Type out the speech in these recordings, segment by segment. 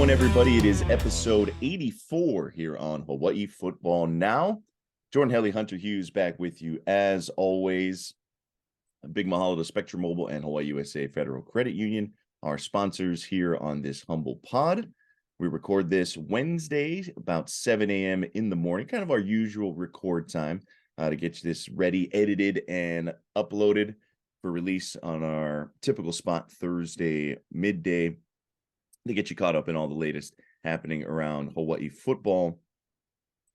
going, everybody? It is episode 84 here on Hawaii Football Now. Jordan Helle Hunter Hughes back with you as always. A big mahalo to Spectrum Mobile and Hawaii USA Federal Credit Union, our sponsors here on this humble pod. We record this Wednesday about 7 a.m. in the morning, kind of our usual record time to get this ready, edited, and uploaded for release on our typical spot Thursday midday to get you caught up in all the latest happening around Hawaii football,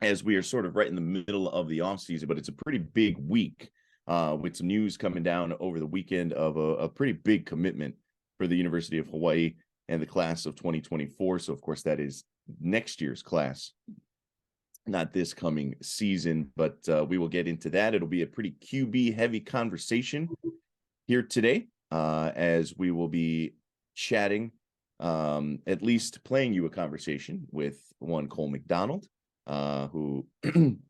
as we are sort of right in the middle of the offseason, but it's a pretty big week with some news coming down over the weekend of a pretty big commitment for the University of Hawaii and the class of 2024. So, of course, that is next year's class, not this coming season, but we will get into that. It'll be a pretty QB-heavy conversation here today, as we will be chatting, at least playing you a conversation with one Cole McDonald, who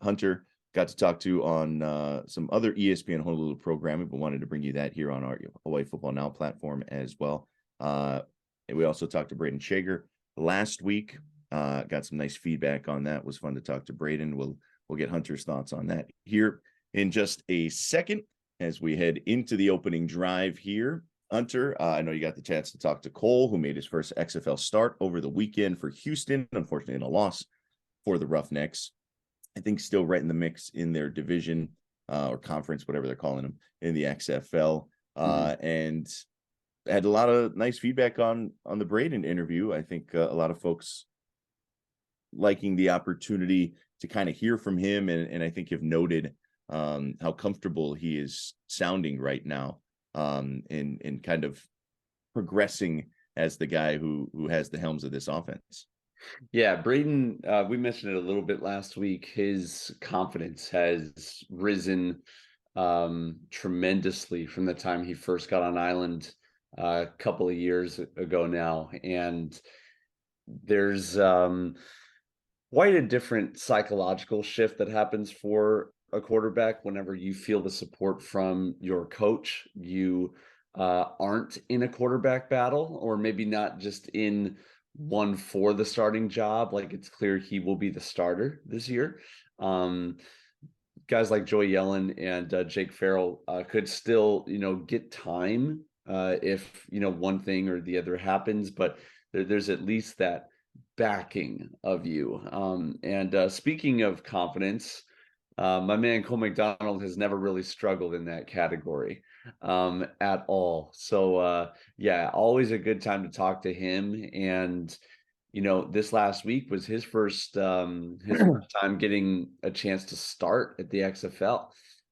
Hunter got to talk to on some other ESPN Honolulu programming, but wanted to bring you that here on our Hawaii Football Now platform as well. We also talked to Braden Shager last week. Got some nice feedback on that. It was fun to talk to Braden. We'll get Hunter's thoughts on that here in just a second as we head into the opening drive here. Hunter, I know you got the chance to talk to Cole, who made his first XFL start over the weekend for Houston, unfortunately in a loss for the Roughnecks. I think still right in the mix in their division or conference, whatever they're calling them, in the XFL. And had a lot of nice feedback on the Braden interview. I think a lot of folks liking the opportunity to kind of hear from him, and I think have noted how comfortable he is sounding right now. In kind of progressing as the guy who has the helms of this offense. Yeah, Braden, we mentioned it a little bit last week. His confidence has risen tremendously from the time he first got on island a couple of years ago now. And there's quite a different psychological shift that happens for a quarterback whenever you feel the support from your coach. You aren't in a quarterback battle, or maybe not just in one for the starting job. Like, it's clear he will be the starter this year. Guys like Joy Yellen and Jake Farrell could still, get time if, one thing or the other happens, but there's at least that backing of you. And speaking of confidence, my man Cole McDonald has never really struggled in that category at all. So yeah, always a good time to talk to him. And this last week was his first time getting a chance to start at the XFL,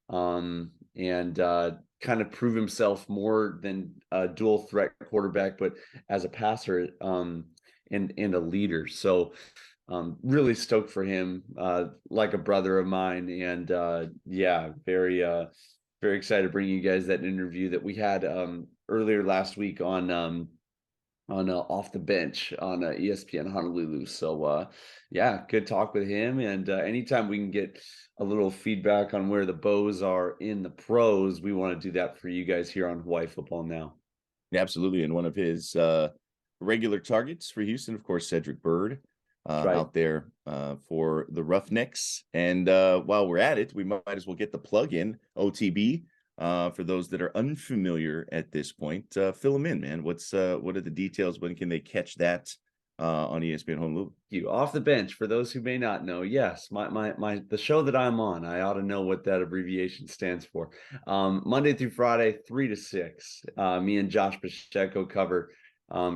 and kind of prove himself more than a dual threat quarterback, but as a passer and a leader. So really stoked for him, like a brother of mine. And yeah, very excited to bring you guys that interview that we had earlier last week on Off the Bench on ESPN Honolulu. So yeah, good talk with him. And anytime we can get a little feedback on where the Bows are in the pros, we want to do that for you guys here on Hawaii Football Now. Yeah, absolutely. And one of his regular targets for Houston, of course, Cedric Bird. Right out there for the Roughnecks. And while we're at it, we might as well get the plug in, OTB, for those that are unfamiliar at this point. Fill them in, man. What are the details? When can they catch that on ESPN Honolulu? You Off the Bench, for those who may not know. Yes, the show that I'm on, I ought to know what that abbreviation stands for. Monday through Friday, 3 to 6. Me and Josh Pacheco cover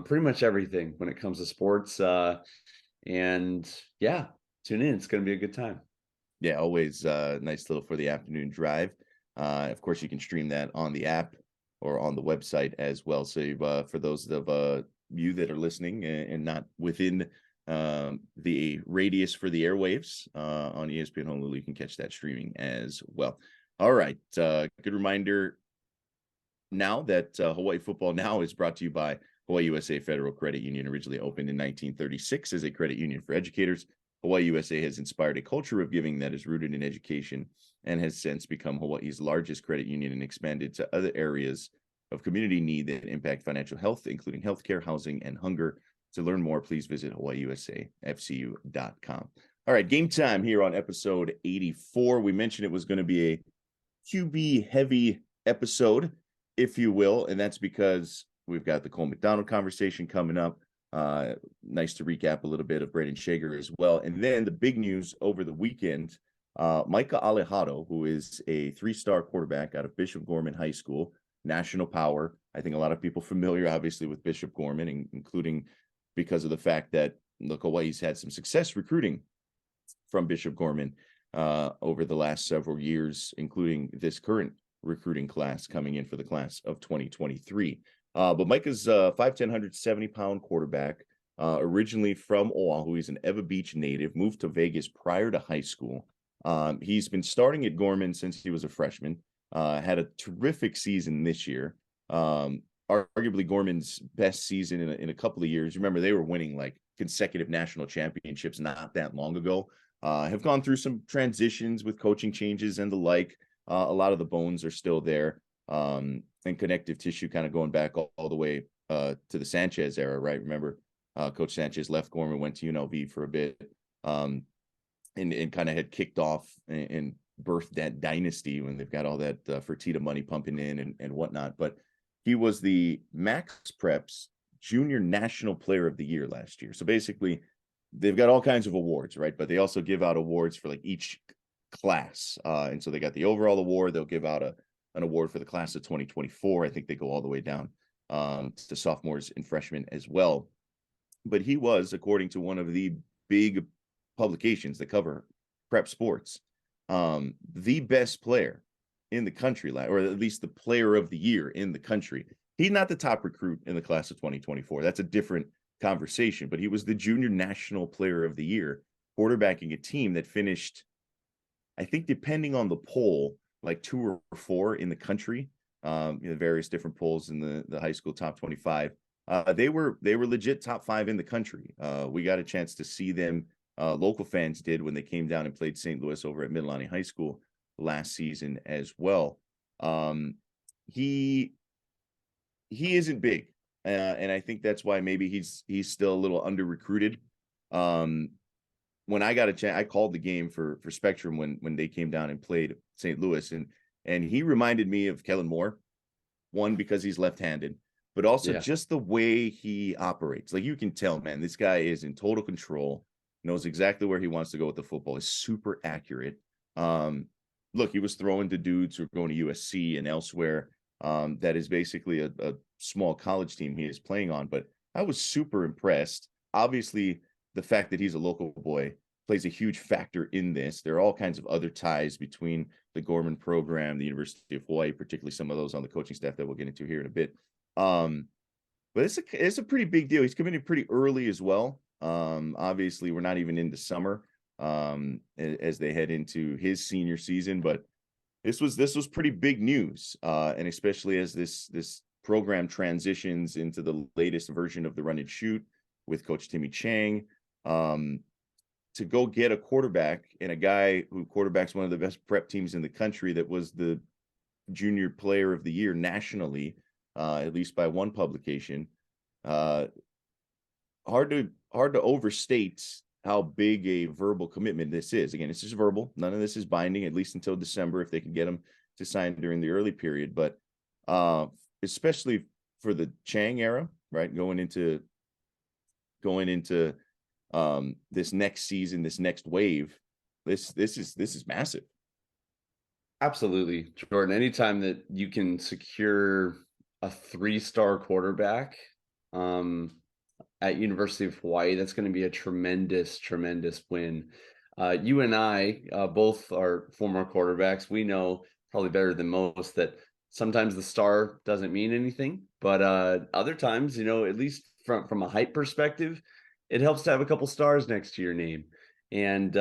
pretty much everything when it comes to sports. And yeah, tune in. It's going to be a good time. Yeah, always nice little for the afternoon drive. Of course, you can stream that on the app or on the website as well. So for those of you that are listening and not within the radius for the airwaves on ESPN Honolulu, you can catch that streaming as well. All right. Good reminder now that Hawaii Football Now is brought to you by Hawaii USA Federal Credit Union. Originally opened in 1936 as a credit union for educators, Hawaii USA has inspired a culture of giving that is rooted in education and has since become Hawaii's largest credit union and expanded to other areas of community need that impact financial health, including healthcare, housing, and hunger. To learn more, please visit hawaiiusafcu.com. All right, game time here on episode 84. We mentioned it was going to be a QB heavy episode, if you will, and that's because we've got the Cole McDonald conversation coming up. Nice to recap a little bit of Braden Shager as well. And then the big news over the weekend, Micah Alejado, who is a 3-star quarterback out of Bishop Gorman High School, national power. I think a lot of people familiar, obviously, with Bishop Gorman, including because of the fact that Hawaii's had some success recruiting from Bishop Gorman over the last several years, including this current recruiting class coming in for the class of 2023. But Micah's 5'10", 170-pound quarterback, originally from Oahu. He's an Eva Beach native, moved to Vegas prior to high school. He's been starting at Gorman since he was a freshman, had a terrific season this year. Arguably Gorman's best season in a couple of years. Remember, they were winning like consecutive national championships not that long ago. Have gone through some transitions with coaching changes and the like. A lot of the bones are still there, and connective tissue kind of going back all the way to the Sanchez era, right? Remember, Coach Sanchez left Gorman, went to UNLV for a bit, and kind of had kicked off and birthed that dynasty when they've got all that Fertitta money pumping in and whatnot. But he was the Max Preps Junior National Player of the Year last year. So basically, they've got all kinds of awards, right? But they also give out awards for like each class. And so they got the overall award. They'll give out an award for the class of 2024. I think they go all the way down to sophomores and freshmen as well. But he was, according to one of the big publications that cover prep sports, the best player in the country, or at least the player of the year in the country. He's not the top recruit in the class of 2024. That's a different conversation, but he was the junior national player of the year, quarterbacking a team that finished, I think, depending on the poll, like 2 or 4 in the country, various different polls in the high school top 25. They were legit top 5 in the country. We got a chance to see them. Local fans did when they came down and played St. Louis over at Mililani High School last season as well. He isn't big, and I think that's why maybe he's still a little under recruited. When I got a chance, I called the game for Spectrum when they came down and played St. Louis, and he reminded me of Kellen Moore, one because he's left-handed, but also just the way he operates. Like, you can tell, man, this guy is in total control, knows exactly where he wants to go with the football, is super accurate. Look, he was throwing to dudes who are going to USC and elsewhere. That is basically a small college team he is playing on. But I was super impressed. Obviously, the fact that he's a local boy plays a huge factor in this. There are all kinds of other ties between the Gorman program, the University of Hawaii, particularly some of those on the coaching staff that we'll get into here in a bit. But it's a pretty big deal. He's coming in pretty early as well. Obviously, we're not even into summer as they head into his senior season, but this was pretty big news, and especially as this program transitions into the latest version of the run and shoot with Coach Timmy Chang, to go get a quarterback and a guy who quarterbacks one of the best prep teams in the country, that was the junior player of the year nationally, at least by one publication. Hard to overstate how big a verbal commitment this is. Again, it's just verbal. None of this is binding, at least until December, if they can get him to sign during the early period. But especially for the Chang era, right? Going into this next season, this next wave, this is massive. Absolutely, Jordan. Anytime that you can secure a 3-star quarterback at University of Hawaii, that's going to be a tremendous win. You and I both are former quarterbacks. We know probably better than most that sometimes the star doesn't mean anything, but other times, at least from a hype perspective, it helps to have a couple stars next to your name. And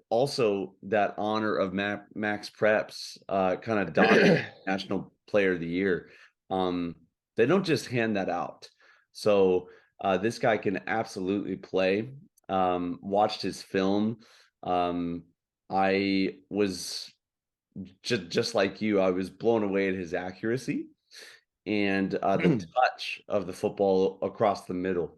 also that honor of Max Preps kind of dodged National Player of the Year. They don't just hand that out. So this guy can absolutely play. Watched his film. I was just like you. I was blown away at his accuracy and the touch of the football across the middle.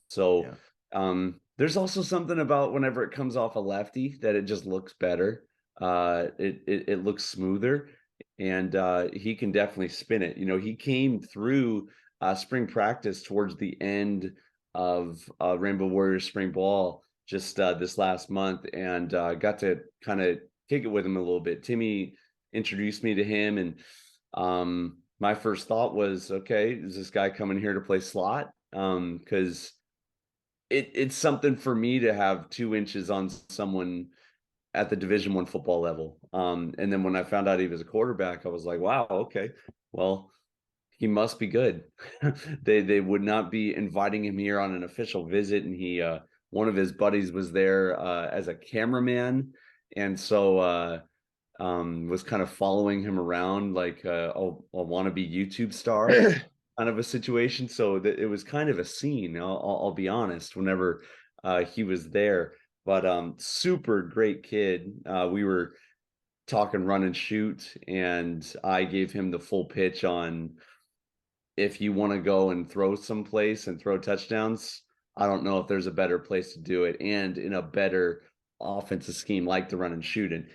So Yeah. there's also something about whenever it comes off a lefty that it just looks better. It looks smoother, and he can definitely spin it. He came through spring practice towards the end of Rainbow Warriors spring ball just this last month, and got to kind of kick it with him a little bit. Timmy introduced me to him, and my first thought was, okay, is this guy coming here to play slot? Because it's something for me to have 2 inches on someone at the Division I football level. And then when I found out he was a quarterback, I was like, wow, okay, well, he must be good. They would not be inviting him here on an official visit, and he one of his buddies was there as a cameraman, and so was kind of following him around like a wannabe YouTube star kind of a situation. So it was kind of a scene. I'll be honest. Whenever he was there, but super great kid. We were talking run and shoot, and I gave him the full pitch on, if you want to go and throw someplace and throw touchdowns, I don't know if there's a better place to do it, and in a better offensive scheme like the run and shoot. And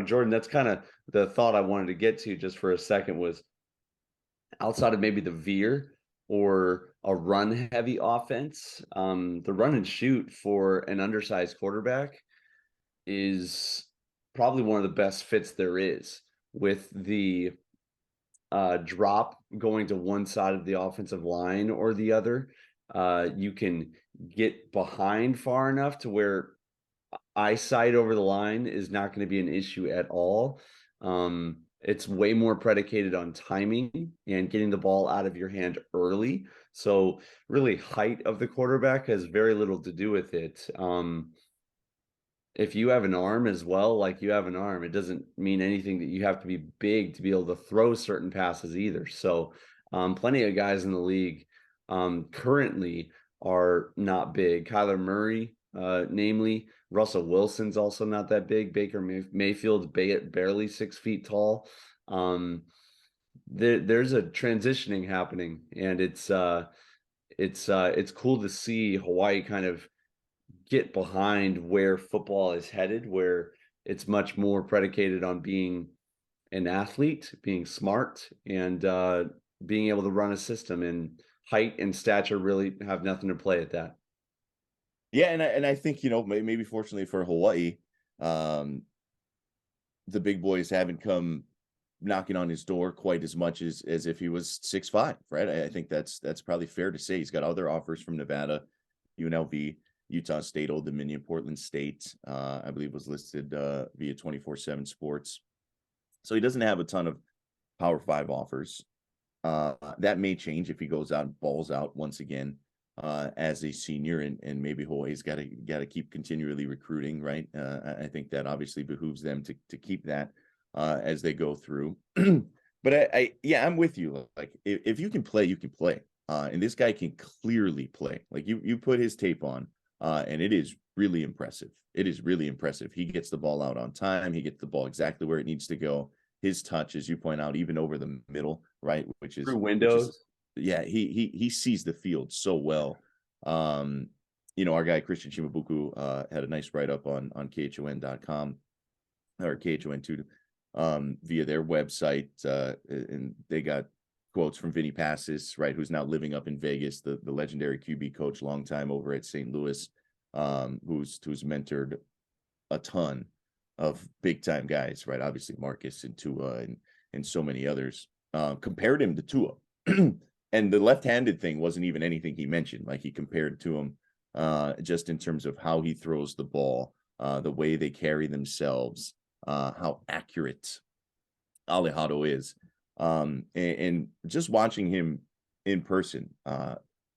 Jordan, that's kind of the thought I wanted to get to just for a second, was outside of maybe the veer or a run heavy offense, the run and shoot for an undersized quarterback is probably one of the best fits there is, with the drop going to one side of the offensive line or the other. You can get behind far enough to where eyesight over the line is not going to be an issue at all. It's way more predicated on timing and getting the ball out of your hand early. So really, height of the quarterback has very little to do with it. If you have an arm as well, like you have an arm, it doesn't mean anything that you have to be big to be able to throw certain passes either. So plenty of guys in the league currently are not big. Kyler Murray, namely. Russell Wilson's also not that big. Baker Mayfield's barely 6 feet tall. There's a transitioning happening, and it's cool to see Hawaii kind of get behind where football is headed, where it's much more predicated on being an athlete, being smart, and being able to run a system. And height and stature really have nothing to play at that. Yeah, and I think maybe fortunately for Hawaii, the big boys haven't come knocking on his door quite as much as if he was 6'5", right? I think that's probably fair to say. He's got other offers from Nevada, UNLV, Utah State, Old Dominion, Portland State, I believe was listed via 24/7 Sports. So he doesn't have a ton of Power 5 offers. That may change if he goes out and balls out once again as a senior, and maybe Hawaii's got to keep continually recruiting, right? I think that obviously behooves them to keep that as they go through. But I'm with you. Like if you can play, you can play. And this guy can clearly play. Like you put his tape on, and it is really impressive. It is really impressive. He gets the ball out on time. He gets the ball exactly where it needs to go. His touch, as you point out, even over the middle, right? Through windows. Yeah, he sees the field so well. Our guy Christian Shimabuku had a nice write-up on KHON.com or KHON2 via their website, and they got quotes from Vinny Passis, right, who's now living up in Vegas, the legendary QB coach, long time over at St. Louis, who's mentored a ton of big time guys, right? Obviously Marcus and Tua and so many others. Compared him to Tua. And the left-handed thing wasn't even anything he mentioned. Like he compared to him just in terms of how he throws the ball, the way they carry themselves, how accurate Alejado is. And just watching him in person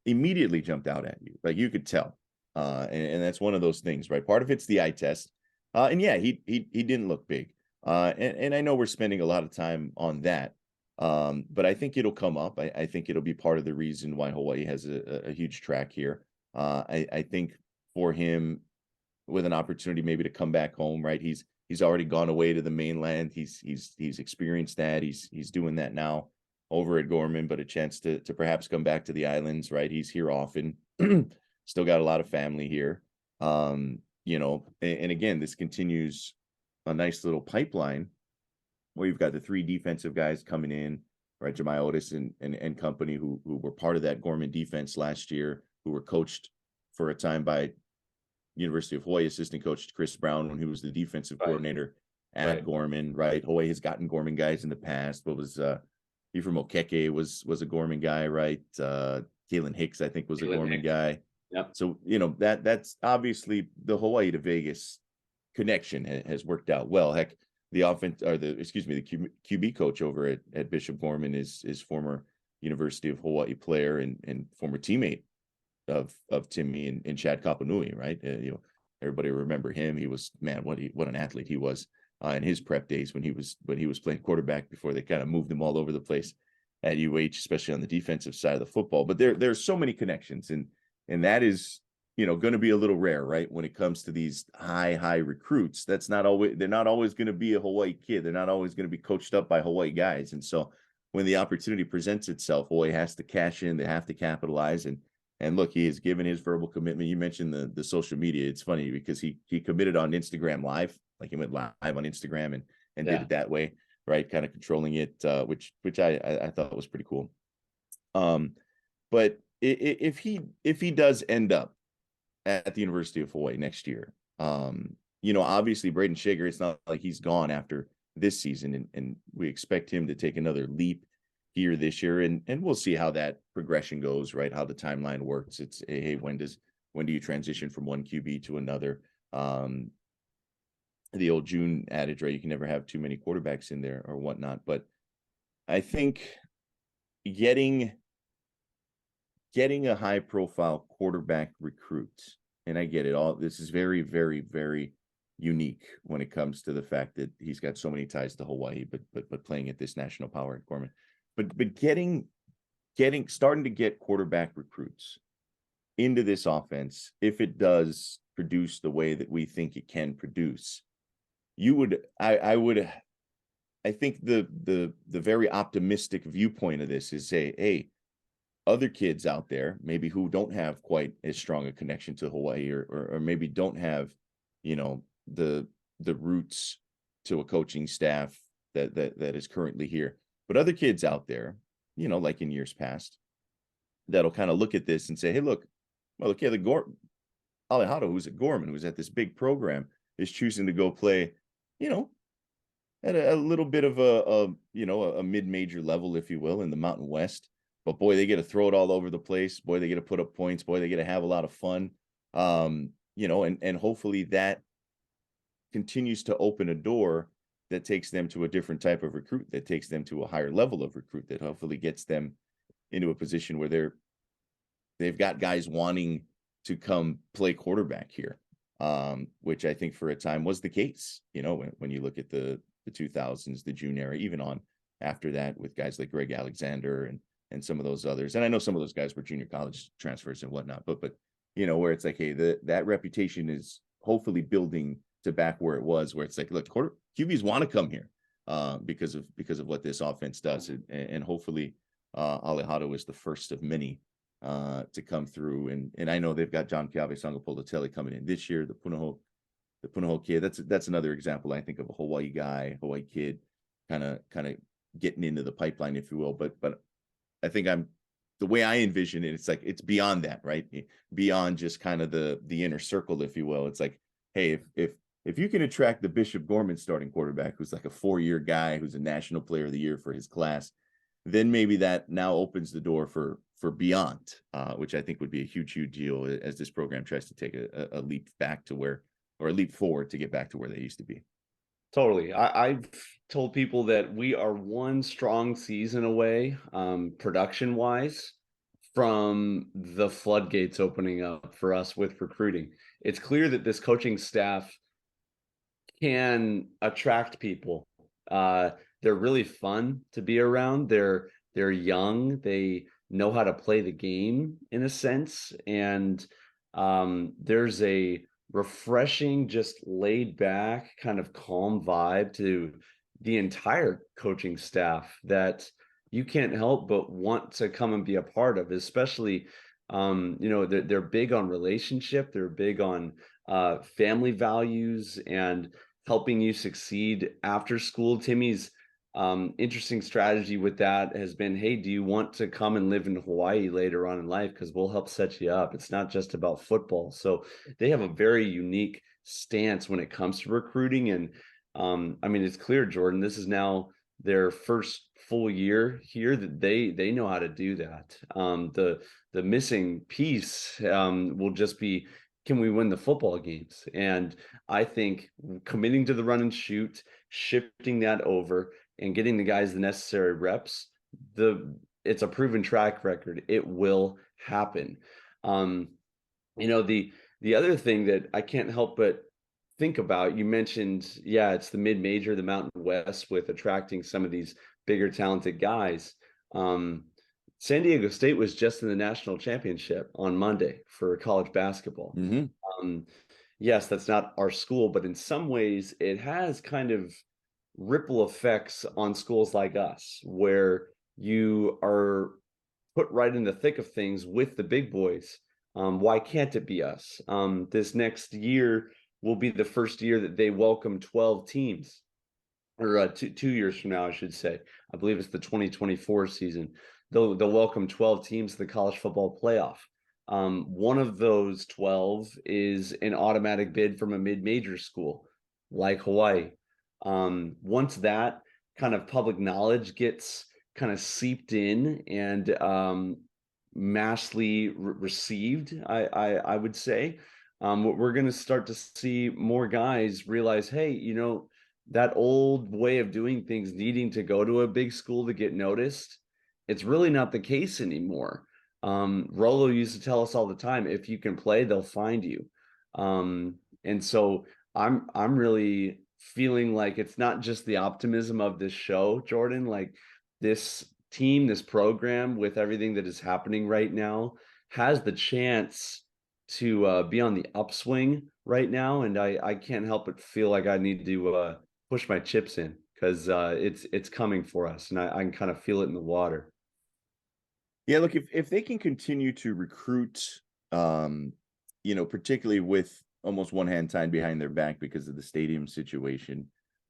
immediately jumped out at you. Like you could tell. And that's one of those things, right? Part of it's the eye test. And yeah, he didn't look big. And I know we're spending a lot of time on that. But I think it'll come up. I think it'll be part of the reason why Hawaii has a huge track here. I think for him, with an opportunity maybe to come back home, right? He's already gone away to the mainland. He's experienced that. He's doing that now over at Gorman, but a chance to perhaps come back to the islands, right? He's here often. still got a lot of family here. You know, and again, this continues a nice little pipeline where you've got the 3 defensive guys coming in, right? Jemai Otis and company who were part of that Gorman defense last year, who were coached for a time by University of Hawaii assistant coach Chris Brown when he was the defensive coordinator at Gorman, right? Hawaii has gotten Gorman guys in the past. What was he from Okeke was a Gorman guy, right? Kalen Hicks, I think, was a Gorman guy. Yep. So, you know, that's obviously the Hawaii to Vegas connection has worked out well. Heck, the QB coach over at Bishop Gorman is former University of Hawaii player and former teammate of Timmy and Chad Kapanui, right? You know, everybody remember him. He was, man, what an athlete he was in his prep days when he was playing quarterback before they kind of moved him all over the place at UH, especially on the defensive side of the football. But there's so many connections, and that is, you know, going to be a little rare, right? When it comes to these high recruits, they're not always going to be a Hawaii kid. They're not always going to be coached up by Hawaii guys. And so when the opportunity presents itself, Hawaii has to cash in, they have to capitalize. And look, he has given his verbal commitment. You mentioned the social media. It's funny because he committed on Instagram Live, like he went live on Instagram and did it that way, right? Kind of controlling it, which I thought was pretty cool. But if he does end up at the University of Hawaii next year, you know, obviously Braden Shager, it's not like he's gone after this season, and we expect him to take another leap here this year, and we'll see how that progression goes, right? How the timeline works. It's, hey, when do you transition from one QB to another? The old June adage, right? You can never have too many quarterbacks in there or whatnot. But I think getting a high profile quarterback recruit, and I get it all, this is very, very, very unique when it comes to the fact that he's got so many ties to Hawaii, but playing at this national power at Gorman. But starting to get quarterback recruits into this offense, if it does produce the way that we think it can produce, I think the very optimistic viewpoint of this is say, hey, other kids out there maybe who don't have quite as strong a connection to Hawaii, or maybe don't have, you know, the roots to a coaching staff that is currently here. But other kids out there, you know, like in years past, that'll kind of look at this and say, hey, look, well, okay, Alejado, who's at Gorman, who's at this big program, is choosing to go play, you know, at a little bit of a mid-major level, if you will, in the Mountain West. But boy, they get to throw it all over the place. Boy, they get to put up points. Boy, they get to have a lot of fun. You know, and hopefully that continues to open a door that takes them to a different type of recruit, that takes them to a higher level of recruit, that hopefully gets them into a position where they've got guys wanting to come play quarterback here, which I think for a time was the case. You know, when you look at the 2000s, the June era, even on after that with guys like Greg Alexander and some of those others. And I know some of those guys were junior college transfers and whatnot, but you know, where it's like, hey, that reputation is hopefully building to back where it was, where it's like, look, QBs want to come here because of what this offense does, and hopefully Alejado is the first of many to come through. And I know they've got John Calve Sangapolatelli coming in this year, the Punahou kid. That's another example, I think, of a Hawaii guy, Hawaii kid, kind of getting into the pipeline, if you will. But I think the way I envision it, it's like it's beyond that, right? Beyond just kind of the inner circle, if you will. It's like, hey, if you can attract the Bishop Gorman starting quarterback, who's like a 4-year guy, who's a national player of the year for his class, then maybe that now opens the door for beyond, which I think would be a huge deal as this program tries to take a leap back to where, or a leap forward to get back to where they used to be. Totally. I've told people that we are one strong season away, production wise, from the floodgates opening up for us with recruiting. It's clear that this coaching staff can attract people. They're really fun to be around. They're young. They know how to play the game in a sense. And there's a refreshing, just laid back, kind of calm vibe to the entire coaching staff that you can't help but want to come and be a part of, especially They're big on relationship. They're big on family values and helping you succeed after school. Timmy's interesting strategy with that has been, hey, do you want to come and live in Hawaii later on in life? Because we'll help set you up. It's not just about football. So they have a very unique stance when it comes to recruiting. And it's clear, Jordan, this is now their first full year here that they know how to do that. The missing piece will just be, can we win the football games? And I think committing to the run and shoot, shifting that over, and getting the guys the necessary reps, it's a proven track record. It will happen. The other thing that I can't help but think about, you mentioned, it's the mid-major, the Mountain West, with attracting some of these bigger talented guys. San Diego State was just in the national championship on Monday for college basketball. Yes, that's not our school, but in some ways it has kind of ripple effects on schools like us, where you are put right in the thick of things with the big boys. Why can't it be us? This next year will be the first year that they welcome 12 teams, or 2 years from now, I should say. I believe it's the 2024 season. They'll welcome 12 teams to the college football playoff. One of those 12 is an automatic bid from a mid-major school like Hawaii. Once that kind of public knowledge gets kind of seeped in and massively received, I would say, we're going to start to see more guys realize, hey, that old way of doing things, needing to go to a big school to get noticed, it's really not the case anymore. Rolo used to tell us all the time, if you can play, they'll find you. And so I'm really feeling like it's not just the optimism of this show, Jordan, like this team, this program, with everything that is happening right now, has the chance to be on the upswing right now. And I can't help but feel like I need to push my chips in, because it's coming for us, and I can kind of feel it in the water. Yeah, look, if they can continue to recruit, particularly with almost one hand tied behind their back because of the stadium situation,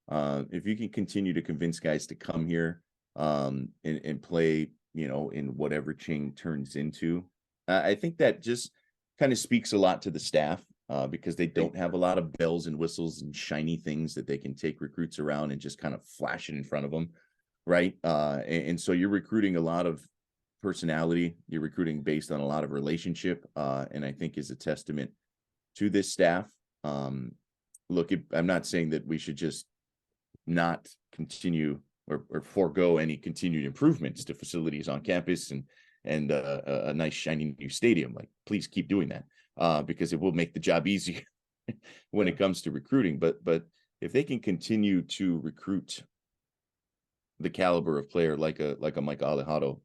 if you can continue to convince guys to come here and play, in whatever Ching turns into, I think that just kind of speaks a lot to the staff, because they don't have a lot of bells and whistles and shiny things that they can take recruits around and just kind of flash it in front of them, right? And so you're recruiting a lot of personality, you're recruiting based on a lot of relationship, and I think is a testament to this staff. Look, I'm not saying that we should just not continue or forego any continued improvements to facilities on campus and a nice shiny new stadium. Like, please keep doing that, because it will make the job easier when it comes to recruiting. But if they can continue to recruit the caliber of player like a Micah Alejado,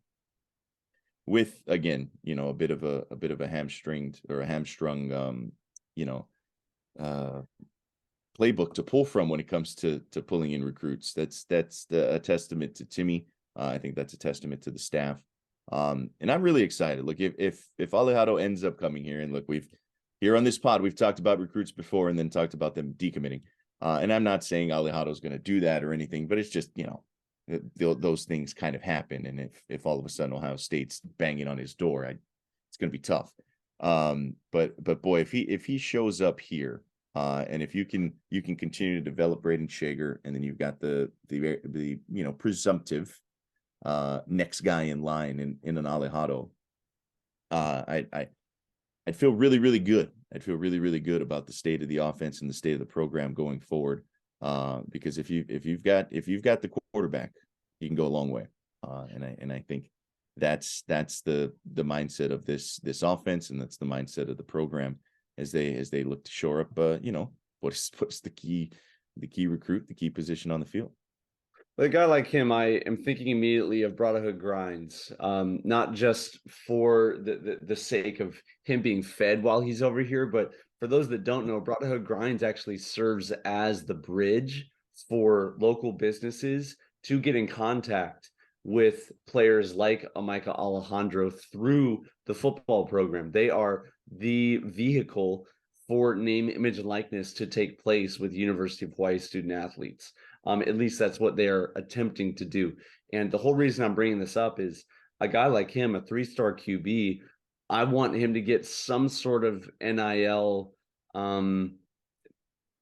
with, again, a bit of a hamstrung playbook to pull from when it comes to pulling in recruits, that's a testament to Timmy. I think that's a testament to the staff. And I'm really excited. Look, if Alejado ends up coming here, and look, here on this pod, we've talked about recruits before and then talked about them decommitting. And I'm not saying Alejado's going to do that or anything, but it's just, those things kind of happen. And if all of a sudden Ohio State's banging on his door, it's going to be tough. But boy, if he shows up here, and if you can continue to develop Braden Shager, and then you've got the presumptive next guy in line in an Alejado, I'd feel really, really good. I'd feel really, really good about the state of the offense and the state of the program going forward. Because if you've got the quarterback, you can go a long way. And I think that's the mindset of this offense, and that's the mindset of the program as they look to shore up, what's the key recruit, the key position on the field. With a guy like him, I am thinking immediately of Braddahhood Grinds, not just for the sake of him being fed while he's over here, but for those that don't know, Braddahhood Grinds actually serves as the bridge for local businesses to get in contact with players like Micah Alejado through the football program. They are the vehicle for name, image, and likeness to take place with University of Hawaii student athletes. At least that's what they're attempting to do. And the whole reason I'm bringing this up is a guy like him, a 3-star QB, I want him to get some sort of NIL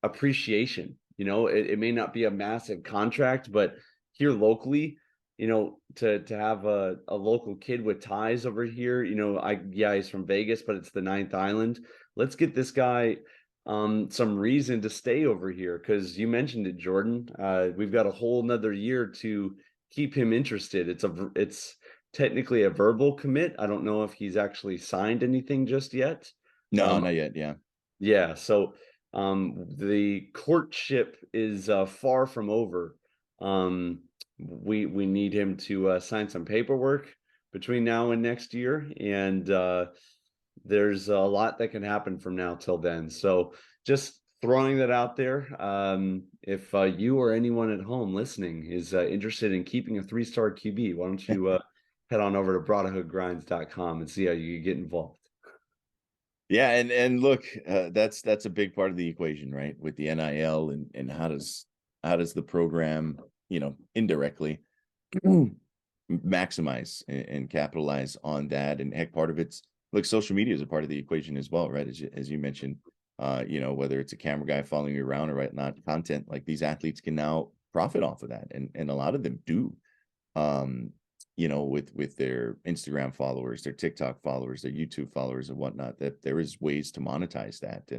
appreciation. It may not be a massive contract, but here locally, to have a local kid with ties over here, he's from Vegas, but it's the 9th Island. Let's get this guy some reason to stay over here, because you mentioned it, Jordan. We've got a whole nother year to keep him interested. It's technically a verbal commit. I don't know if he's actually signed anything just yet. No, not yet. Yeah. Yeah. So the courtship is far from over. We need him to sign some paperwork between now and next year, and there's a lot that can happen from now till then. So just throwing that out there. If you or anyone at home listening is interested in keeping a 3-star QB, why don't you head on over to Braddahhoodgrinds.com and see how you can get involved. Yeah, and look, that's a big part of the equation, right? With the NIL and how does the program, indirectly maximize and capitalize on that. And heck, part of it's, look, social media is a part of the equation as well, right? As you mentioned, whether it's a camera guy following you around or whatnot, content, like these athletes can now profit off of that, and a lot of them do. With their Instagram followers, their TikTok followers, their YouTube followers and whatnot, that there is ways to monetize that,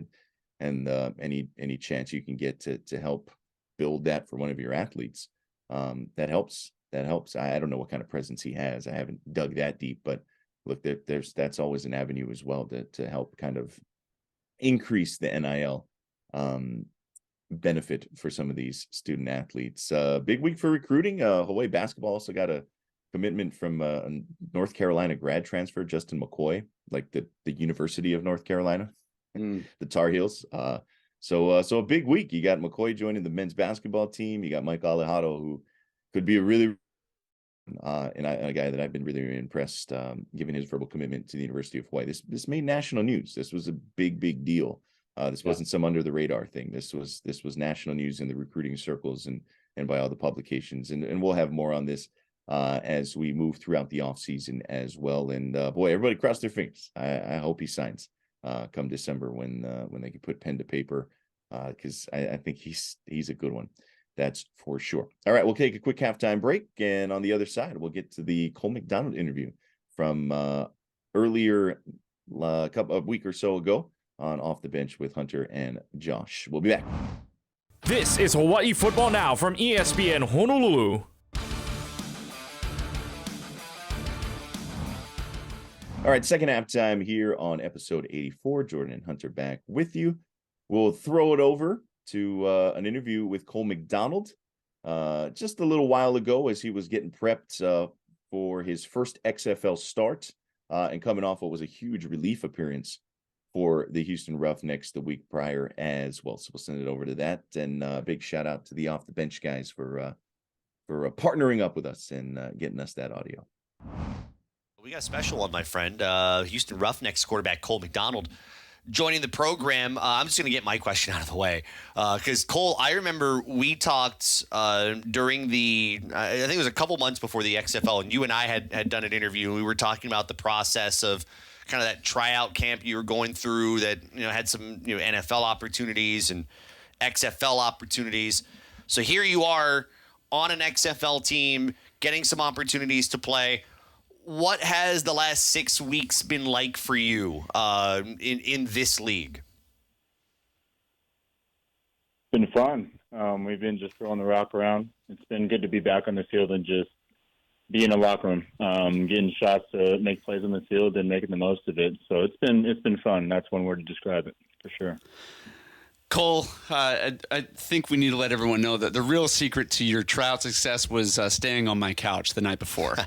and any chance you can get to help build that for one of your athletes, that helps. I don't know what kind of presence he has. I haven't dug that deep, but look, that's always an avenue as well to help kind of increase the NIL benefit for some of these student athletes. Big week for recruiting. Hawaii basketball also got a commitment from North Carolina grad transfer, Justin McCoy, like the University of North Carolina, the Tar Heels. So a big week. You got McCoy joining the men's basketball team. You got Micah Alejado, who could be a really and a guy that I've been really, really impressed, given his verbal commitment to the University of Hawaii. This made national news. This was a big deal. This wasn't some under the radar thing. This was national news in the recruiting circles and by all the publications. And we'll have more on this as we move throughout the offseason as well. And boy, everybody cross their fingers. I hope he signs come December when they can put pen to paper, because I think he's a good one. That's for sure. All right, we'll take a quick halftime break, and on the other side, we'll get to the Cole McDonald interview from earlier a week or so ago on Off the Bench with Hunter and Josh. We'll be back. This is Hawaii Football Now from ESPN Honolulu. All right, second halftime here on episode 84. Jordan and Hunter back with you. We'll throw it over to an interview with Cole McDonald just a little while ago as he was getting prepped for his first XFL start and coming off what was a huge relief appearance for the Houston Roughnecks the week prior as well. So we'll send it over to that. And big shout out to the Off the Bench guys for partnering up with us and getting us that audio. We got a special one, my friend. Houston Roughnecks quarterback Cole McDonald joining the program. I'm just going to get my question out of the way because, Cole, I remember we talked during I think it was a couple months before the XFL, and you and I had done an interview, and we were talking about the process of kind of that tryout camp you were going through that had some NFL opportunities and XFL opportunities. So here you are on an XFL team getting some opportunities to play. What has the last 6 weeks been like for you in this league? It's been fun. We've been just throwing the rock around. It's been good to be back on the field and just be in a locker room, getting shots to make plays on the field and making the most of it. So it's been fun. That's one word to describe it for sure. Cole, I think we need to let everyone know that the real secret to your tryout success was staying on my couch the night before.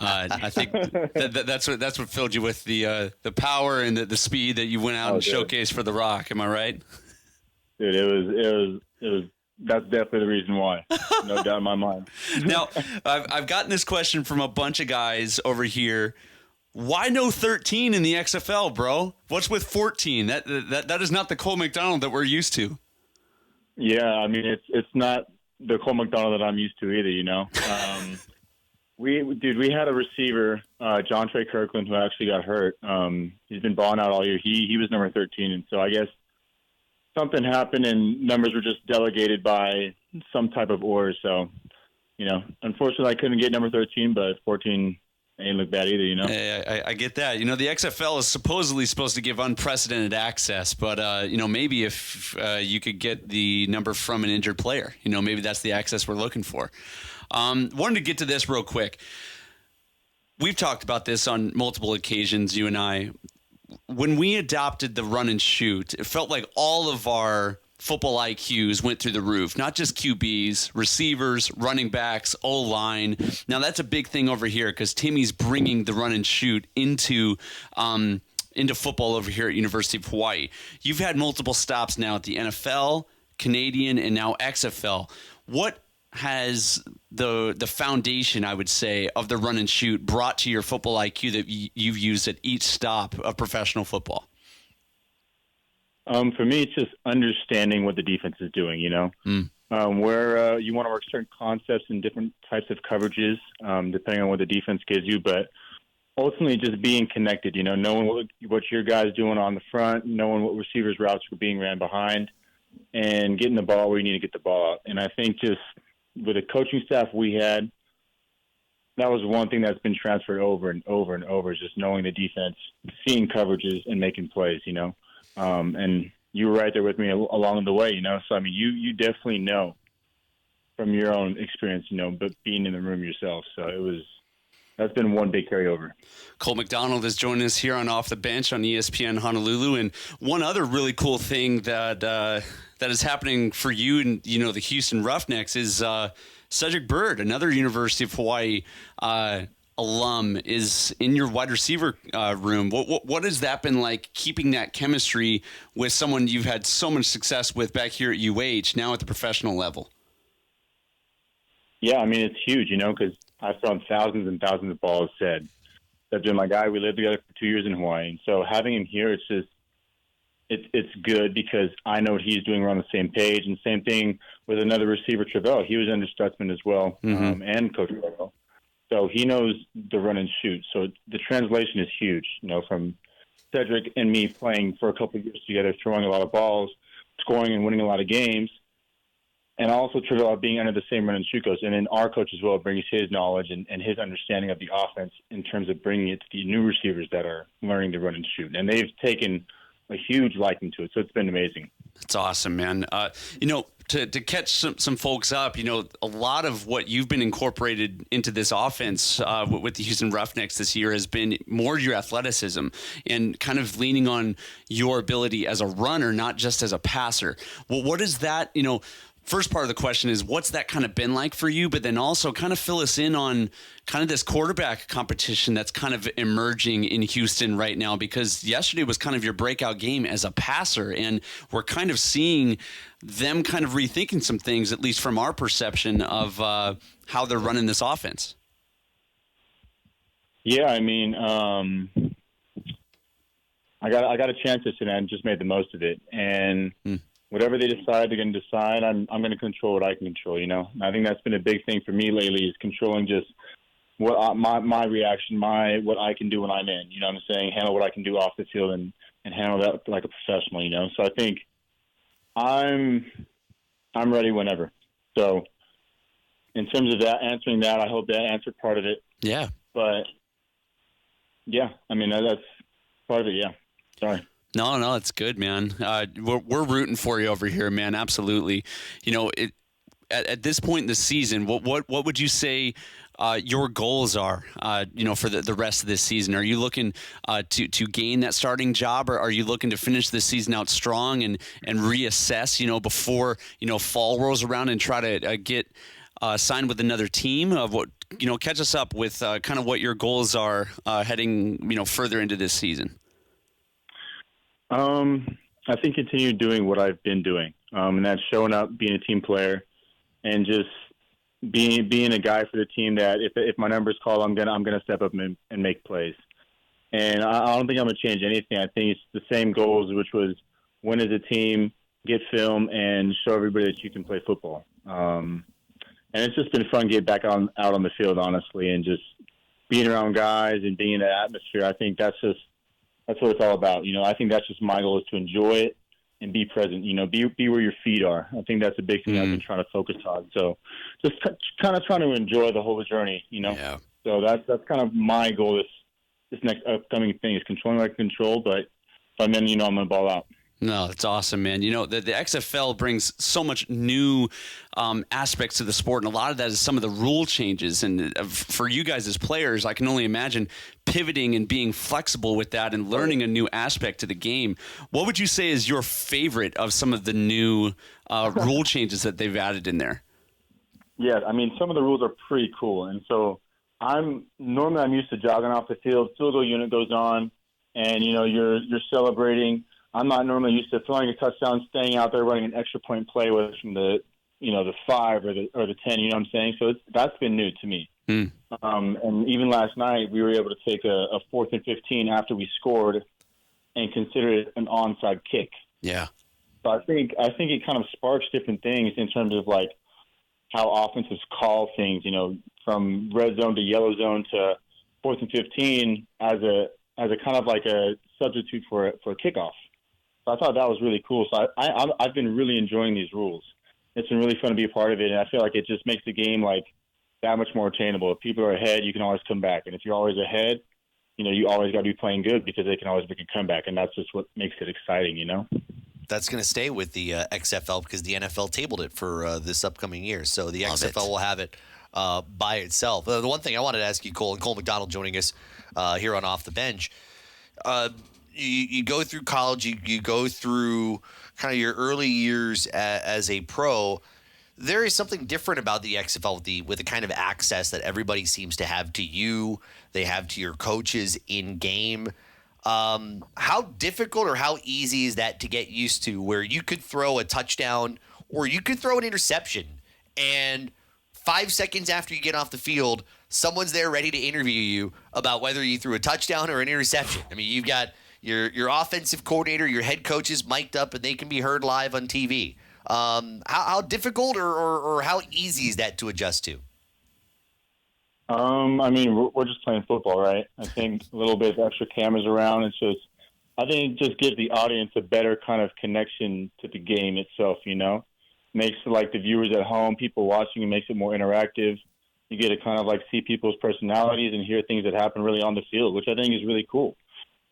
I think that's what filled you with the power and the speed that you went out and showcased for the Rock. Am I right? Dude, it was that's definitely the reason why. No doubt in my mind. Now, I've gotten this question from a bunch of guys over here. Why no 13 in the XFL, bro? What's with 14? That is not the Cole McDonald that we're used to. Yeah, I mean, it's not the Cole McDonald that I'm used to either, you know. We had a receiver, John Trey Kirkland, who actually got hurt. He's been balling out all year. He was number 13, and so I guess something happened and numbers were just delegated by some type of order. So, you know, unfortunately I couldn't get number 13, but 14 ain't look bad either, you know? I get that. You know, the XFL is supposedly supposed to give unprecedented access, but, you know, maybe if you could get the number from an injured player, you know, maybe that's the access we're looking for. Wanted to get to this real quick. We've talked about this on multiple occasions, you and I. When we adopted the run and shoot, it felt like all of our football IQs went through the roof, not just QBs, receivers, running backs, O-line. Now, that's a big thing over here because Timmy's bringing the run and shoot into football over here at University of Hawaii. You've had multiple stops now at the NFL, Canadian, and now XFL. What has the foundation, I would say, of the run and shoot brought to your football IQ that you've used at each stop of professional football? For me, it's just understanding what the defense is doing, you know, where you want to work certain concepts and different types of coverages, depending on what the defense gives you. But ultimately just being connected, you know, knowing what your guys doing on the front, knowing what receivers' routes are being ran behind, and getting the ball where you need to get the ball out. And I think just with the coaching staff we had, that was one thing that's been transferred over and over and over, is just knowing the defense, seeing coverages, and making plays, you know. And you were right there with me along the way, you know. So, I mean, you definitely know from your own experience, you know, but being in the room yourself. So that's been one big carryover. Cole McDonald is joining us here on Off the Bench on ESPN Honolulu. And one other really cool thing that is happening for you and, you know, the Houston Roughnecks is Cedric Bird, another University of Hawaii alum, is in your wide receiver room. What has that been like, keeping that chemistry with someone you've had so much success with back here at UH, now at the professional level? Yeah, I mean, it's huge, you know, because I've thrown thousands and thousands of balls. That's been my guy. We lived together for 2 years in Hawaii. And so having him here, it's just, it's good because I know what he's doing. We're on the same page. And same thing with another receiver, Travell. He was under Stutzman as well, and Coach Travell. So he knows the run and shoot. So the translation is huge, you know, from Cedric and me playing for a couple of years together, throwing a lot of balls, scoring and winning a lot of games. And also Travell being under the same run and shoot coach. And then our coach as well brings his knowledge and his understanding of the offense in terms of bringing it to the new receivers that are learning to run and shoot. And they've taken a huge liking to it. So it's been amazing. That's awesome, man. You know, to catch some folks up, you know, a lot of what you've been incorporated into this offense with the Houston Roughnecks this year has been more your athleticism and kind of leaning on your ability as a runner, not just as a passer. Well, what is that, you know, first part of the question is, what's that kind of been like for you? But then also kind of fill us in on kind of this quarterback competition that's kind of emerging in Houston right now, because yesterday was kind of your breakout game as a passer. And we're kind of seeing them kind of rethinking some things, at least from our perception of how they're running this offense. Yeah, I mean, I got a chance yesterday and just made the most of it. And whatever they decide, they're going to decide. I'm going to control what I can control, you know. And I think that's been a big thing for me lately, is controlling just what my reaction, what I can do when I'm in. You know what I'm saying? Handle what I can do off the field and handle that like a professional, you know. So I think I'm ready whenever. So in terms of that, answering that, I hope that answered part of it. Yeah. But yeah, I mean, that's part of it. Yeah. Sorry. No, it's good, man. We're rooting for you over here, man. Absolutely. You know, at this point in the season, what would you say your goals are? You know, for the rest of this season, are you looking to gain that starting job, or are you looking to finish this season out strong and reassess? You know, before fall rolls around and try to get signed with another team? Of what, you know, catch us up with kind of what your goals are heading further into this season. I think continue doing what I've been doing. and that's showing up, being a team player, and just being a guy for the team that if my number's called, I'm gonna step up and make plays. And I don't think I'm gonna change anything. I think it's the same goals, which was win as a team, get film, and show everybody that you can play football. And it's just been fun to get back out on the field, honestly, and just being around guys and being in that atmosphere. I think that's what it's all about. I think that's just my goal, is to enjoy it and be present. Be where your feet are. I think that's a big thing I've been trying to focus on. So just kind of trying to enjoy the whole journey. Yeah. So that's kind of my goal. This next upcoming thing is controlling what I can control, but if I'm in, I'm gonna ball out. No, that's awesome, man. The XFL brings so much new aspects to the sport, and a lot of that is some of the rule changes. And for you guys as players, I can only imagine pivoting and being flexible with that and learning a new aspect to the game. What would you say is your favorite of some of the new rule changes that they've added in there? Yeah, I mean, some of the rules are pretty cool. And so I'm used to jogging off the field goal unit goes on, and, you're celebrating. I'm not normally used to throwing a touchdown, staying out there running an extra point play with from the 5 or the 10. You know what I'm saying? So that's been new to me. And even last night, we were able to take a 4th and 15 after we scored and consider it an onside kick. Yeah. So I think it kind of sparks different things in terms of like how offenses call things. From red zone to yellow zone to 4th and 15 as a kind of like a substitute for a kickoff. So I thought that was really cool. So I've been really enjoying these rules. It's been really fun to be a part of it, and I feel like it just makes the game like that much more attainable. If people are ahead, you can always come back, and if you're always ahead, you always got to be playing good because they can always make a comeback, and that's just what makes it exciting. That's going to stay with the XFL because the NFL tabled it for this upcoming year. So the XFL will have it by itself. The one thing I wanted to ask you, Cole, and Cole McDonald joining us here on Off the Bench. You go through college, you go through kind of your early years as a pro. There is something different about the XFL with the kind of access that everybody seems to have to you, they have to your coaches in game. How difficult or how easy is that to get used to, where you could throw a touchdown or you could throw an interception, and 5 seconds after you get off the field, someone's there ready to interview you about whether you threw a touchdown or an interception? I mean, you've got your offensive coordinator, your head coaches mic'd up, and they can be heard live on TV. How difficult or how easy is that to adjust to? I mean, we're just playing football, right? I think a little bit of extra cameras around. I think it just gives the audience a better kind of connection to the game itself, Makes like the viewers at home, people watching, it makes it more interactive. You get to kind of like see people's personalities and hear things that happen really on the field, which I think is really cool.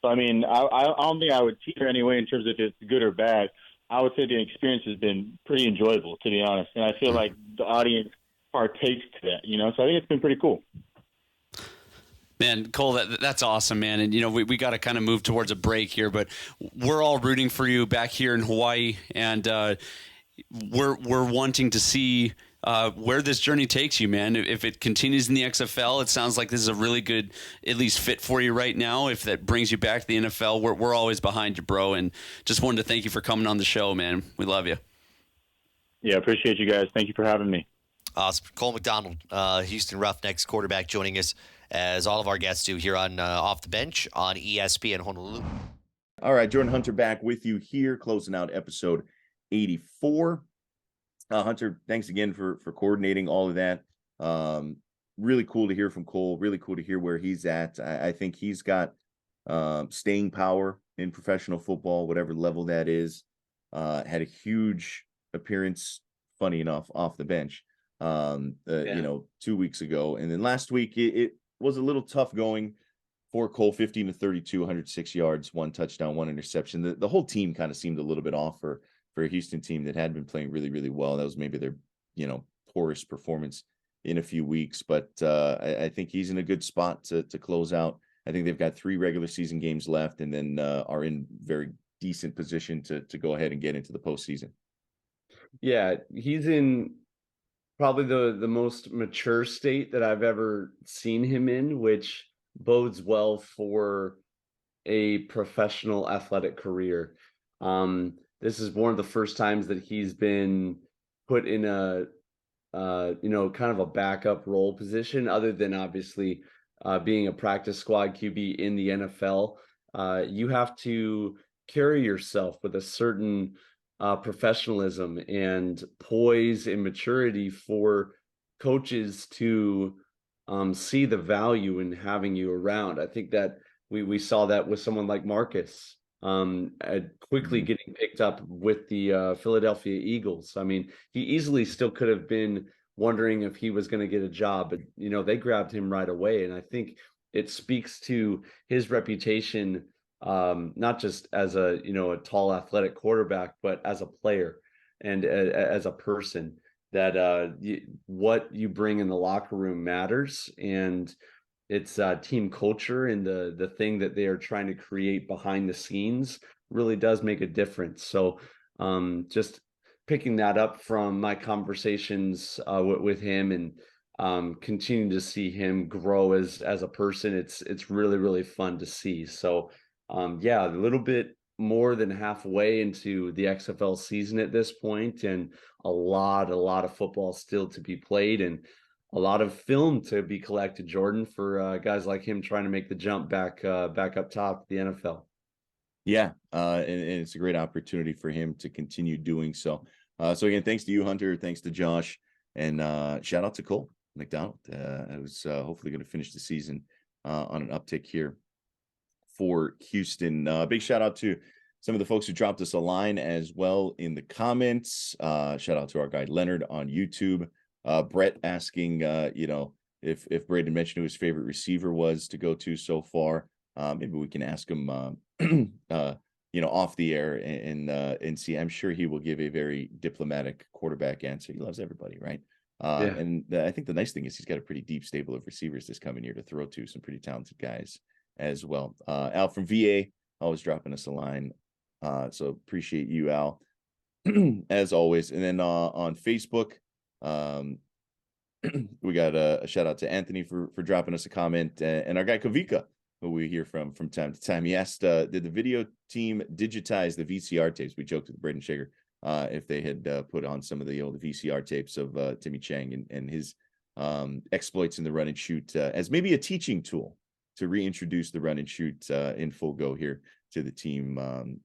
So, I mean, I don't think I would teeter anyway in terms of if it's good or bad. I would say the experience has been pretty enjoyable, to be honest. And I feel like the audience partakes to that, So I think it's been pretty cool. Man, Cole, that's awesome, man. And, we got to kind of move towards a break here, but we're all rooting for you back here in Hawaii. And we're wanting to see where this journey takes you, man. If it continues in the XFL, it sounds like this is a really good, at least fit for you right now. If that brings you back to the NFL, we're always behind you, bro. And just wanted to thank you for coming on the show, man. We love you. Yeah, appreciate you guys. Thank you for having me. Awesome. Cole McDonald, Houston Roughnecks quarterback, joining us as all of our guests do here on Off the Bench on ESPN Honolulu. All right, Jordan Hunter back with you here, closing out episode 84. Hunter, thanks again for coordinating all of that. Really cool to hear from Cole. Really cool to hear where he's at. I think he's got staying power in professional football, whatever level that is. Had a huge appearance, funny enough, off the bench, 2 weeks ago. And then last week, it was a little tough going for Cole, 15-32, 106 yards, 1 touchdown, 1 interception. The whole team kind of seemed a little bit off for a Houston team that had been playing really, really well. That was maybe their, poorest performance in a few weeks. But I think he's in a good spot to close out. I think they've got 3 regular season games left, and then are in very decent position to go ahead and get into the postseason. Yeah, he's in probably the most mature state that I've ever seen him in, which bodes well for a professional athletic career. this is one of the first times that he's been put in a kind of a backup role position, other than obviously being a practice squad QB in the NFL. You have to carry yourself with a certain professionalism and poise and maturity for coaches to see the value in having you around. I think that we saw that with someone like Marcus quickly getting picked up with the Philadelphia Eagles. I mean, he easily still could have been wondering if he was going to get a job, but they grabbed him right away. And I think it speaks to his reputation, not just as a tall athletic quarterback, but as a player and as a person, that what you bring in the locker room matters. And it's team culture, and the thing that they are trying to create behind the scenes really does make a difference. So just picking that up from my conversations with him, and continuing to see him grow as a person, it's really, really fun to see. So a little bit more than halfway into the XFL season at this point, and a lot of football still to be played, and a lot of film to be collected, Jordan, for guys like him trying to make the jump back up top to the NFL. Yeah, and it's a great opportunity for him to continue doing so. So again, thanks to you, Hunter. Thanks to Josh, and shout out to Cole McDonald. I was hopefully going to finish the season on an uptick here for Houston. Big shout out to some of the folks who dropped us a line as well in the comments. Shout out to our guy Leonard on YouTube. Brett asking, if Braden mentioned who his favorite receiver was to go to so far. Maybe we can ask him, off the air and see. I'm sure he will give a very diplomatic quarterback answer. He loves everybody, right? And I think the nice thing is he's got a pretty deep stable of receivers this coming year to throw to, some pretty talented guys as well. Al from VA, always dropping us a line. So appreciate you, Al, as always. And then on Facebook, we got a shout out to Anthony for dropping us a comment, and our guy Kavika, who we hear from time to time. He asked, did the video team digitize the VCR tapes? We joked with Braden Shager if they had put on some of the old VCR tapes of Timmy Chang and his exploits in the run and shoot as maybe a teaching tool to reintroduce the run and shoot in full go here to the team.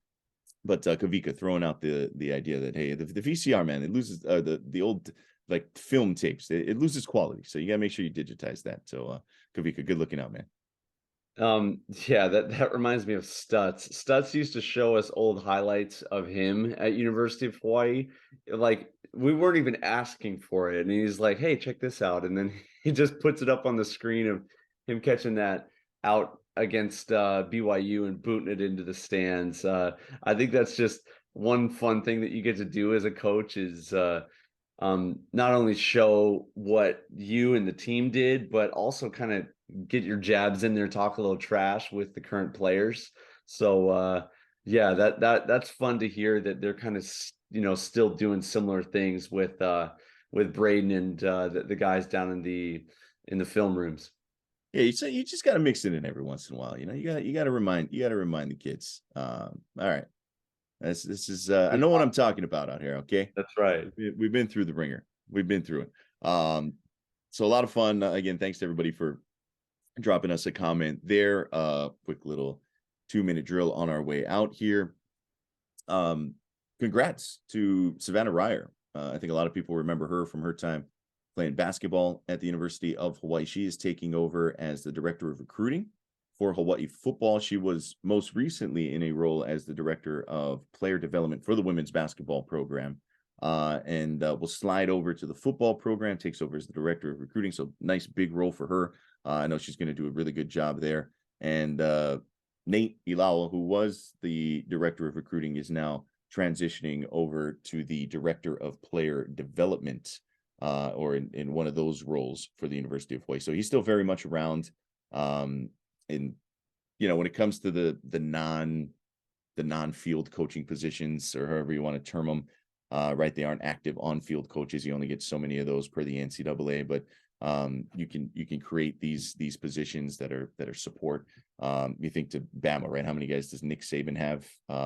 But Kavika throwing out the idea that, hey, the VCR, man, it loses the old like film tapes. It loses quality. So you got to make sure you digitize that. So Kavika, good looking out, man. That reminds me of Stutz. Stutz used to show us old highlights of him at University of Hawaii. Like, we weren't even asking for it. And he's like, hey, check this out. And then he just puts it up on the screen of him catching that out against BYU and booting it into the stands. I think that's just one fun thing that you get to do as a coach is not only show what you and the team did, but also kind of get your jabs in there, talk a little trash with the current players. So that's fun to hear that they're kind of still doing similar things with Braden and the guys down in the film rooms. Yeah, you just got to mix it in every once in a while. You got to remind the kids. All right, this is I know what I'm talking about out here. Okay, that's right. We've been through the ringer. We've been through it. So a lot of fun. Again, thanks to everybody for dropping us a comment there. Quick little 2-minute drill on our way out here. Congrats to Savannah Ryer. I think a lot of people remember her from her time playing basketball at the University of Hawaii. She is taking over as the director of recruiting for Hawaii football. She was most recently in a role as the director of player development for the women's basketball program. And will slide over to the football program, takes over as the director of recruiting. So nice big role for her. I know she's going to do a really good job there. And Nate Ilawa, who was the director of recruiting, is now transitioning over to the director of player development, or in one of those roles for the University of Hawaii. So he's still very much around. And when it comes to the non-field coaching positions, or however you want to term them, right, they aren't active on-field coaches. You only get so many of those per the NCAA, but you can create these positions that are support. You think to Bama, right? How many guys does Nick Saban have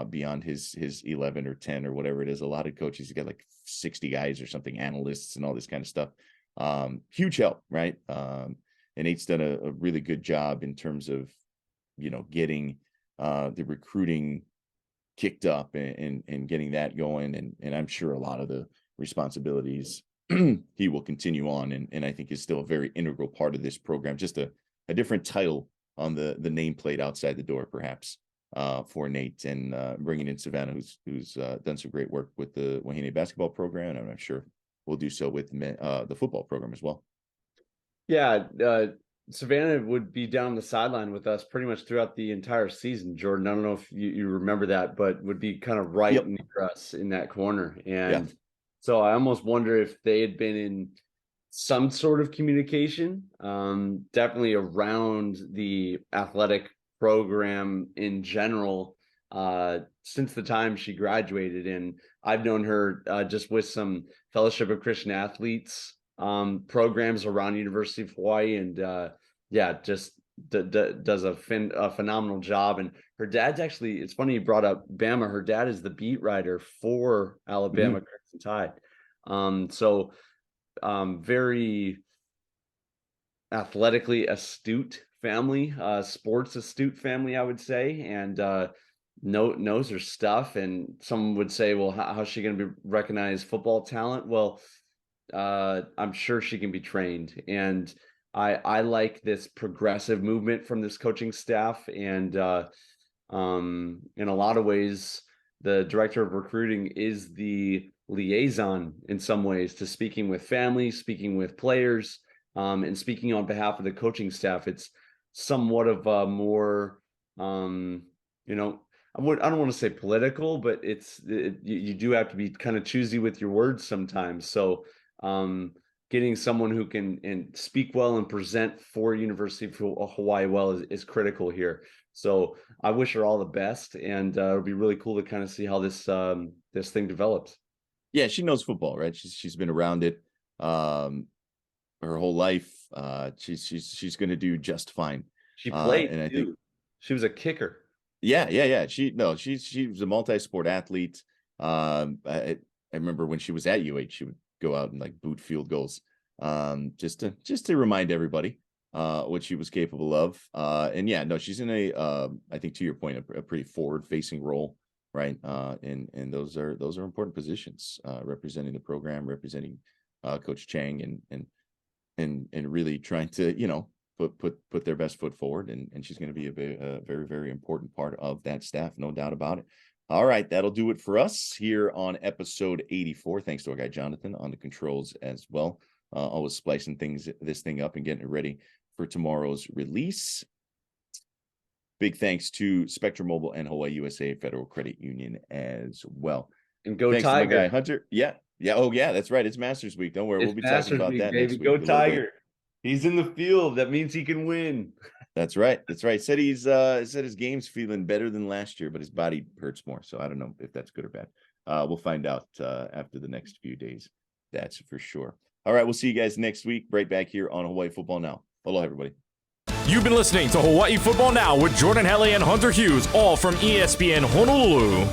beyond his 11 or 10 or whatever it is? A lot of coaches, he's got like 60 guys or something, analysts and all this kind of stuff. Huge help, right? And Nate's done a really good job in terms of, getting the recruiting kicked up and getting that going. And I'm sure a lot of the responsibilities he will continue on, and I think is still a very integral part of this program. Just a different title on the nameplate outside the door, perhaps, for Nate, and bringing in Savannah, who's done some great work with the Wahine basketball program, and I'm sure we'll do so with the football program as well. Yeah, Savannah would be down the sideline with us pretty much throughout the entire season, Jordan. I don't know if you remember that, but would be kind of right near us in that corner. And so I almost wonder if they had been in some sort of communication, definitely around the athletic program in general, since the time she graduated. And I've known her just with some Fellowship of Christian Athletes programs around University of Hawaii, and just does a phenomenal job. And her dad's actually, it's funny you brought up Bama. Her dad is the beat writer for Alabama Crimson Tide. So very athletically astute family, sports astute family, I would say, and knows her stuff. And someone would say, well, how's she going to be recognized football talent? Well, I'm sure she can be trained. And I like this progressive movement from this coaching staff. And in a lot of ways, the director of recruiting is the liaison in some ways to speaking with families, speaking with players, and speaking on behalf of the coaching staff. It's somewhat of a more, I don't want to say political, but you do have to be kind of choosy with your words sometimes. So getting someone who can and speak well and present for University of Hawaii well is critical here. So I wish her all the best, and it'll be really cool to kind of see how this thing develops. Yeah, she knows football, right? She's been around it her whole life. She's going to do just fine. She played, and I think she was a kicker. Yeah. She was a multi-sport athlete. I remember when she was at UH, she would go out and like boot field goals, just to remind everybody what she was capable of. And she's in I think to your point, a pretty forward-facing role, right? And those are important positions, representing the program, representing Coach Chang, and really trying to put their best foot forward. And she's going to be a very, very important part of that staff, no doubt about it. All right, that'll do it for us here on episode 84. Thanks to our guy Jonathan on the controls as well. Always splicing this thing up and getting it ready for tomorrow's release. Big thanks to Spectrum Mobile and Hawaii USA Federal Credit Union as well. And go thanks Tiger, to my guy Hunter. Yeah. Oh yeah, that's right. It's Masters Week. Don't worry, we'll be talking about that next week. Go Tiger. He's in the field. That means he can win. That's right. Said his game's feeling better than last year, but his body hurts more. So I don't know if that's good or bad. We'll find out after the next few days. That's for sure. All right, we'll see you guys next week. Right back here on Hawaii Football Now. Aloha, everybody. You've been listening to Hawaii Football Now with Jordan Helle and Hunter Hughes, all from ESPN Honolulu.